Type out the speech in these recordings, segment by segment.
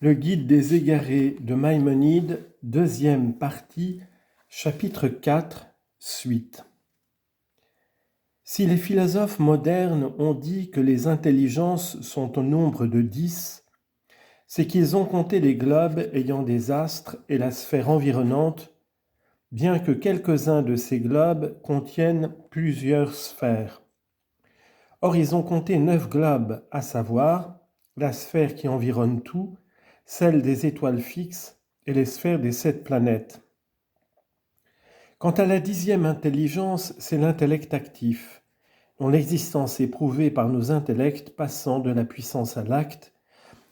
Le guide des égarés de Maïmonide, deuxième partie, chapitre 4, suite. Si les philosophes modernes ont dit que les intelligences sont au nombre de 10, c'est qu'ils ont compté les globes ayant des astres et la sphère environnante, bien que quelques-uns de ces globes contiennent plusieurs sphères. Or, ils ont compté 9 globes, à savoir la sphère qui environne tout, celle des étoiles fixes et les sphères des 7 planètes. Quant à la 10e intelligence, c'est l'intellect actif, dont l'existence est prouvée par nos intellects passant de la puissance à l'acte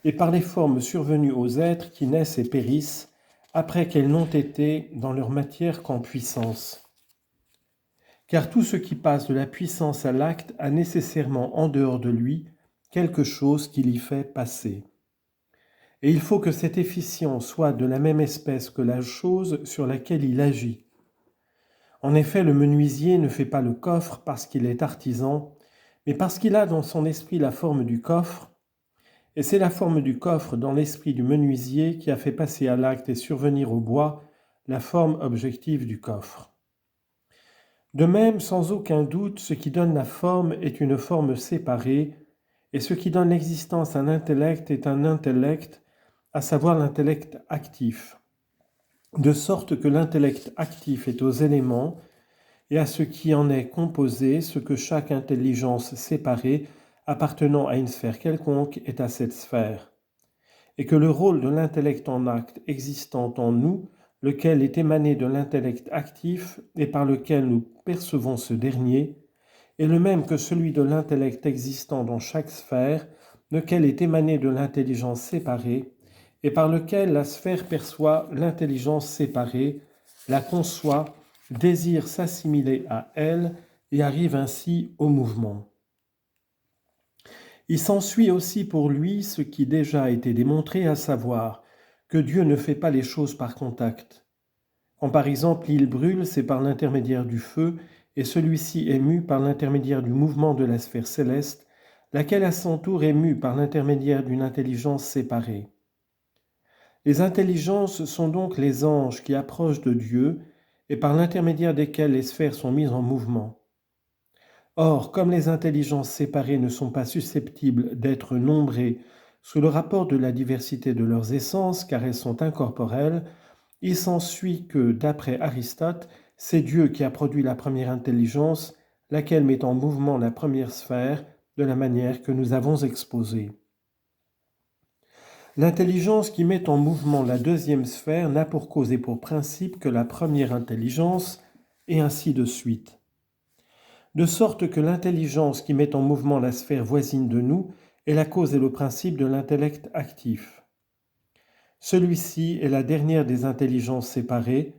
et par les formes survenues aux êtres qui naissent et périssent après qu'elles n'ont été dans leur matière qu'en puissance. Car tout ce qui passe de la puissance à l'acte a nécessairement en dehors de lui quelque chose qui l'y fait passer. Et il faut que cet efficient soit de la même espèce que la chose sur laquelle il agit. En effet, le menuisier ne fait pas le coffre parce qu'il est artisan, mais parce qu'il a dans son esprit la forme du coffre, et c'est la forme du coffre dans l'esprit du menuisier qui a fait passer à l'acte et survenir au bois la forme objective du coffre. De même, sans aucun doute, ce qui donne la forme est une forme séparée, et ce qui donne l'existence à un intellect est un intellect, à savoir l'intellect actif, de sorte que l'intellect actif est aux éléments et à ce qui en est composé, ce que chaque intelligence séparée appartenant à une sphère quelconque est à cette sphère, et que le rôle de l'intellect en acte existant en nous, lequel est émané de l'intellect actif et par lequel nous percevons ce dernier, est le même que celui de l'intellect existant dans chaque sphère, lequel est émané de l'intelligence séparée, et par lequel la sphère perçoit l'intelligence séparée, la conçoit, désire s'assimiler à elle et arrive ainsi au mouvement. Il s'ensuit aussi pour lui ce qui déjà a été démontré, à savoir que Dieu ne fait pas les choses par contact. Quand par exemple il brûle, c'est par l'intermédiaire du feu, et celui-ci est mu par l'intermédiaire du mouvement de la sphère céleste, laquelle à son tour est mue par l'intermédiaire d'une intelligence séparée. Les intelligences sont donc les anges qui approchent de Dieu et par l'intermédiaire desquels les sphères sont mises en mouvement. Or, comme les intelligences séparées ne sont pas susceptibles d'être nombrées sous le rapport de la diversité de leurs essences, car elles sont incorporelles, il s'ensuit que, d'après Aristote, c'est Dieu qui a produit la première intelligence, laquelle met en mouvement la première sphère de la manière que nous avons exposée. L'intelligence qui met en mouvement la deuxième sphère n'a pour cause et pour principe que la première intelligence, et ainsi de suite. De sorte que l'intelligence qui met en mouvement la sphère voisine de nous est la cause et le principe de l'intellect actif. Celui-ci est la dernière des intelligences séparées,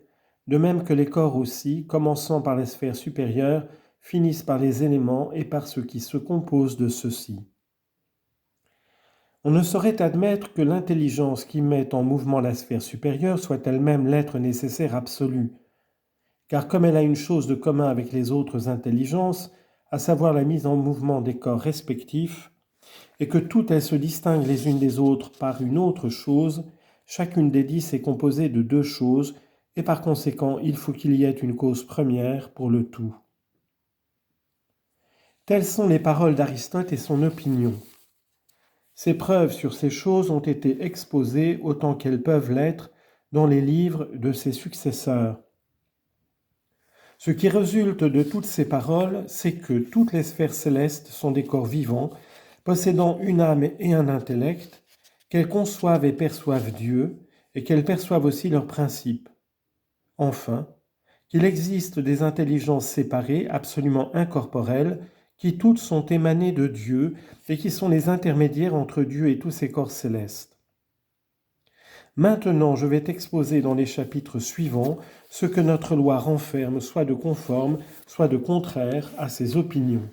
de même que les corps aussi, commençant par les sphères supérieures, finissent par les éléments et par ce qui se compose de ceux-ci. On ne saurait admettre que l'intelligence qui met en mouvement la sphère supérieure soit elle-même l'être nécessaire absolu, car comme elle a une chose de commun avec les autres intelligences, à savoir la mise en mouvement des corps respectifs, et que toutes elles se distinguent les unes des autres par une autre chose, chacune des 10 est composée de 2 choses, et par conséquent, il faut qu'il y ait une cause première pour le tout. Telles sont les paroles d'Aristote et son opinion. Ces preuves sur ces choses ont été exposées autant qu'elles peuvent l'être dans les livres de ses successeurs. Ce qui résulte de toutes ces paroles, c'est que toutes les sphères célestes sont des corps vivants, possédant une âme et un intellect, qu'elles conçoivent et perçoivent Dieu, et qu'elles perçoivent aussi leurs principes. Enfin, qu'il existe des intelligences séparées, absolument incorporelles, qui toutes sont émanées de Dieu et qui sont les intermédiaires entre Dieu et tous ses corps célestes. Maintenant, je vais t'exposer dans les chapitres suivants ce que notre loi renferme, soit de conforme, soit de contraire à ces opinions.